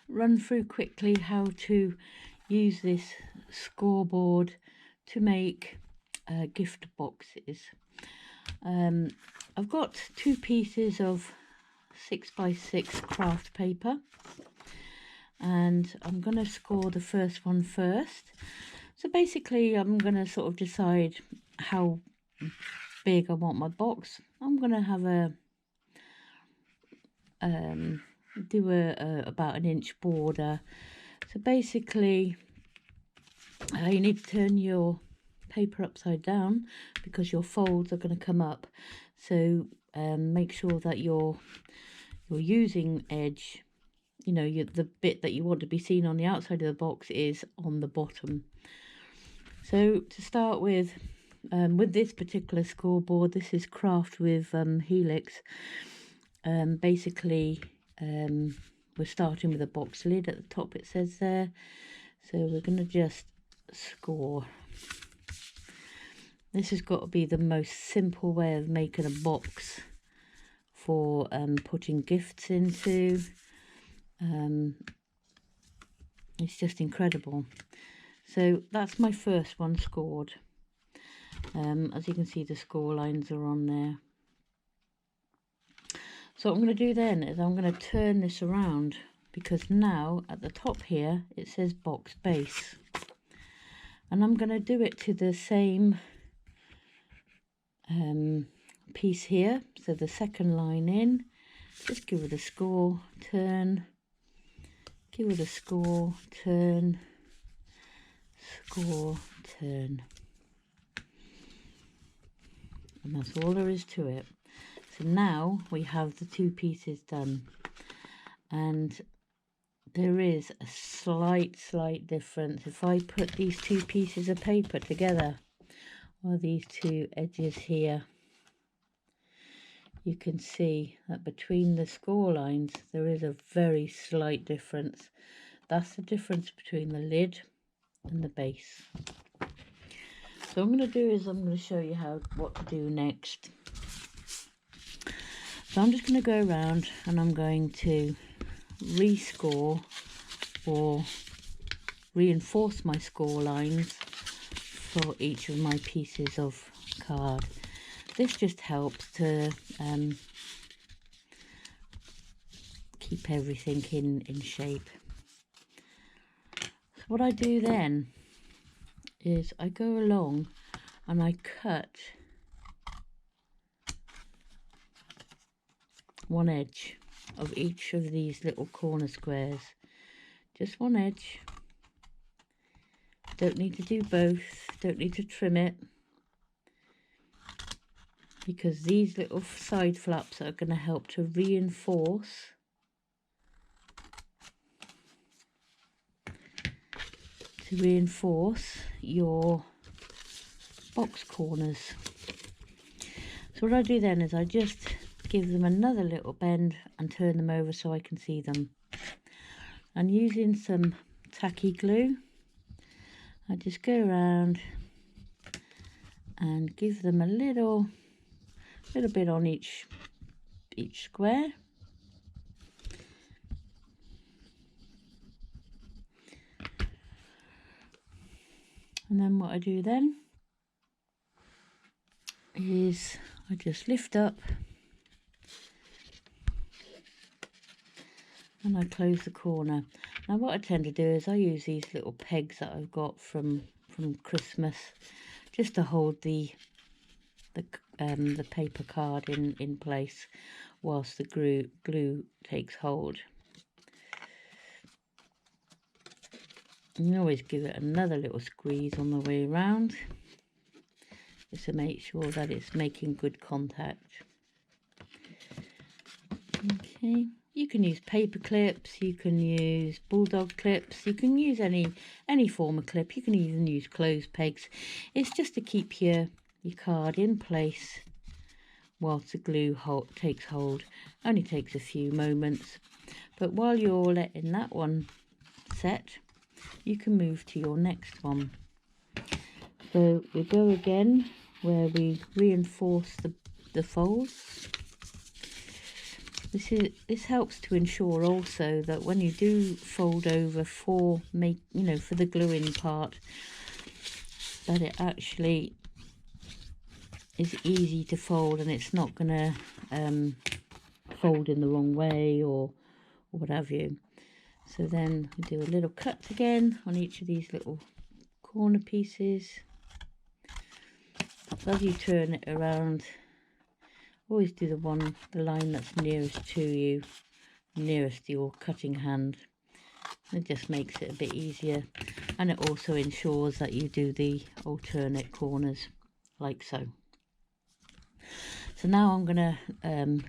run through quickly how to use this scoreboard to make gift boxes. I've got 2 pieces of 6x6 craft paper, and I'm going to score the first one first. So basically I'm going to sort of decide how big I want my box. I'm going to have a do about an inch border. So basically you need to turn your paper upside down because your folds are going to come up. So make sure that your using edge, you know, the bit that you want to be seen on the outside of the box is on the bottom. So to start with this particular scoreboard, this is Craft with Helix. Basically we're starting with a box lid at the top, it says there. So we're going to just score. This has got to be the most simple way of making a box for putting gifts into. It's just incredible. So that's my first one scored. As you can see, the score lines are on there. So what I'm going to do then is I'm going to turn this around, because now at the top here it says box base, and I'm going to do it to the same piece here. So the second line in, just give it a score, turn, give it a score, turn, score, turn, and that's all there is to it. So now we have the 2 pieces done, and there is a slight difference. If I put these 2 pieces of paper together, or these 2 edges here, you can see that between the score lines there is a very slight difference. That's the difference between the lid and the base. So what I'm going to do is I'm going to show you what to do next. So I'm just going to go around and I'm going to rescore or reinforce my score lines for each of my pieces of card. This just helps to keep everything in shape. So what I do then is I go along and I cut one edge of each of these little corner squares. Just one edge. Don't need to do both, don't need to trim it, because these little side flaps are going to help to reinforce your box corners. So what I do then is I just give them another little bend and turn them over so I can see them. And using some tacky glue, I just go around and give them a little bit on each square. And then what I do then is I just lift up and I close the corner. Now what I tend to do is I use these little pegs that I've got from Christmas, just to hold the paper card in place whilst the glue takes hold. And you always give it another little squeeze on the way around, just to make sure that it's making good contact. Okay, you can use paper clips, you can use bulldog clips, you can use any form of clip, you can even use clothes pegs. It's just to keep your card in place whilst the glue takes hold. Only takes a few moments, but while you're letting that one set, you can move to your next one. So we go again where we reinforce the folds. This helps to ensure also that when you do fold over for for the gluing part, that it actually is easy to fold and it's not gonna fold in the wrong way or what have you. So then we do a little cut again on each of these little corner pieces. As you turn it around, always do the line that's nearest to you, nearest your cutting hand. It just makes it a bit easier, and it also ensures that you do the alternate corners like so. So now I'm going to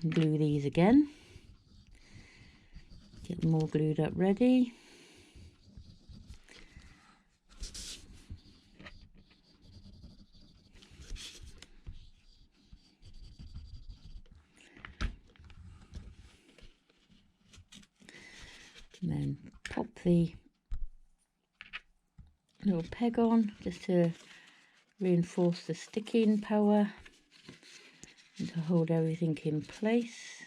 glue these again, get them all glued up ready. And then pop the little peg on just to reinforce the sticking power and to hold everything in place.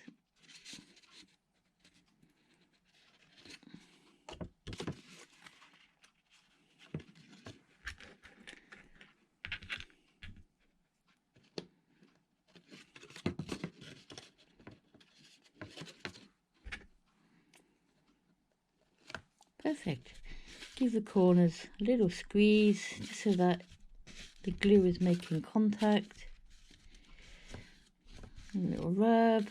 Perfect. Give the corners a little squeeze just so that the glue is making contact. A little rub.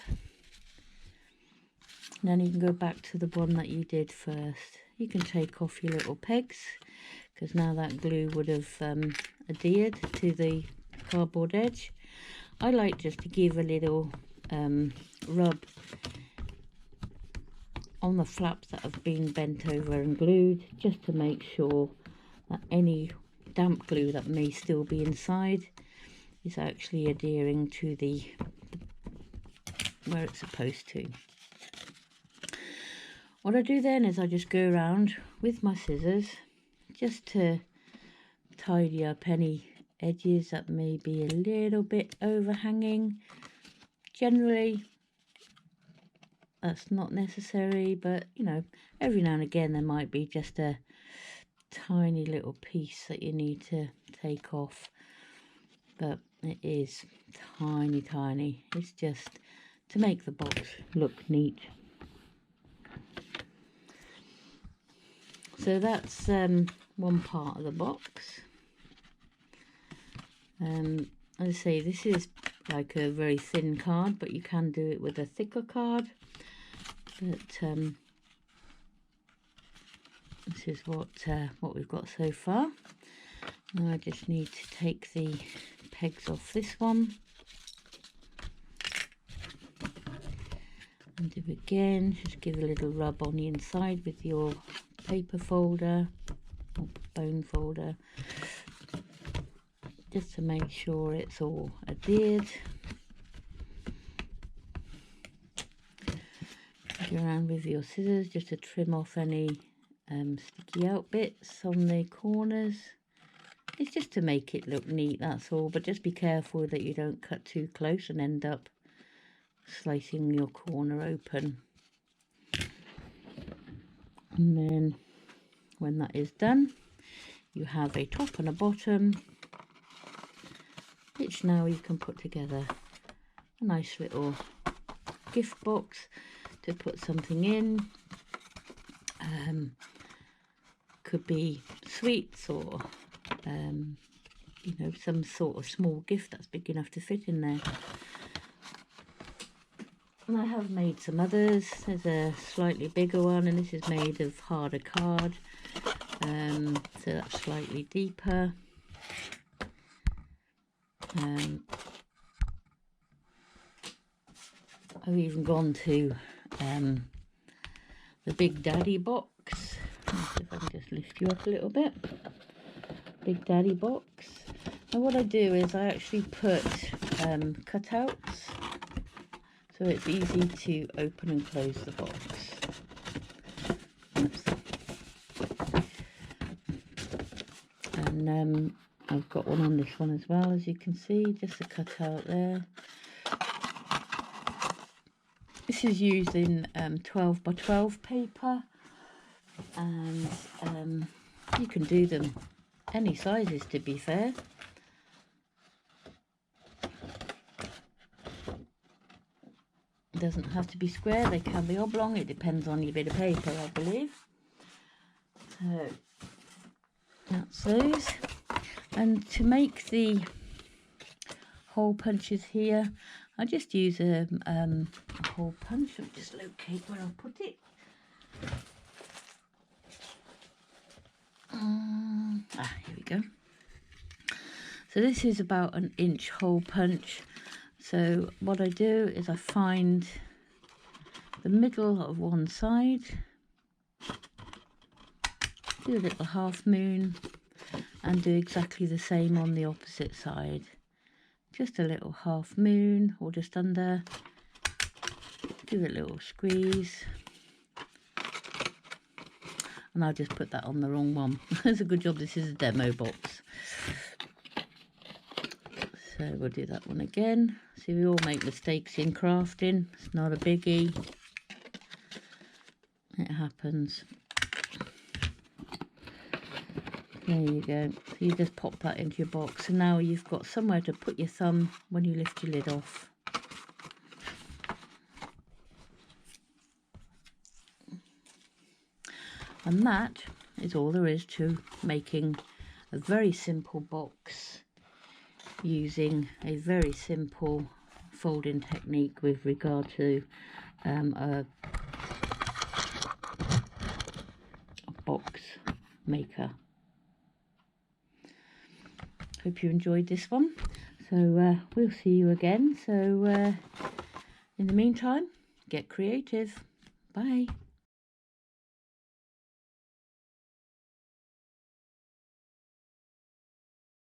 And then you can go back to the one that you did first. You can take off your little pegs because now that glue would have adhered to the cardboard edge. I like just to give a little rub on the flaps that have been bent over and glued, just to make sure that any damp glue that may still be inside is actually adhering to the where it's supposed to. What I do then is I just go around with my scissors just to tidy up any edges that may be a little bit overhanging. Generally that's not necessary, but every now and again there might be just a tiny little piece that you need to take off, but it is tiny. It's just to make the box look neat. So that's one part of the box. As I say, this is like a very thin card, but you can do it with a thicker card. But this is what we've got so far. Now I just need to take the pegs off this one and do it again. Just give a little rub on the inside with your paper folder or bone folder, just to make sure it's all adhered. Go around with your scissors just to trim off any sticky out bits on the corners. It's just to make it look neat, that's all, but just be careful that you don't cut too close and end up slicing your corner open. And then when that is done, you have a top and a bottom, which now you can put together a nice little gift box to put something in. Could be sweets or some sort of small gift that's big enough to fit in there. And I have made some others. There's a slightly bigger one, and this is made of harder card, so that's slightly deeper. I've even gone to the Big Daddy box. Let's see if I can just lift you up a little bit. Big Daddy box. And what I do is I actually put cutouts, so it's easy to open and close the box. Oops. And I've got one on this one as well, as you can see, just a cutout there. This is using 12 by 12 paper, and you can do them any sizes, to be fair. It doesn't have to be square, they can be oblong, it depends on your bit of paper, I believe. So that's those. And to make the hole punches here, I just use a hole punch. I'll just locate where I'll put it. Here we go. So this is about an inch hole punch. So what I do is I find the middle of one side, do a little half moon, and do exactly the same on the opposite side. Just a little half moon, or just under, do a little squeeze, and I'll just put that on the wrong one. It's a good job this is a demo box. So we'll do that one again. See, we all make mistakes in crafting. It's not a biggie. It happens. There you go. So you just pop that into your box, and now you've got somewhere to put your thumb when you lift your lid off. And that is all there is to making a very simple box using a very simple folding technique with regard to a box maker. Hope you enjoyed this one. So we'll see you again. So in the meantime, get creative. Bye.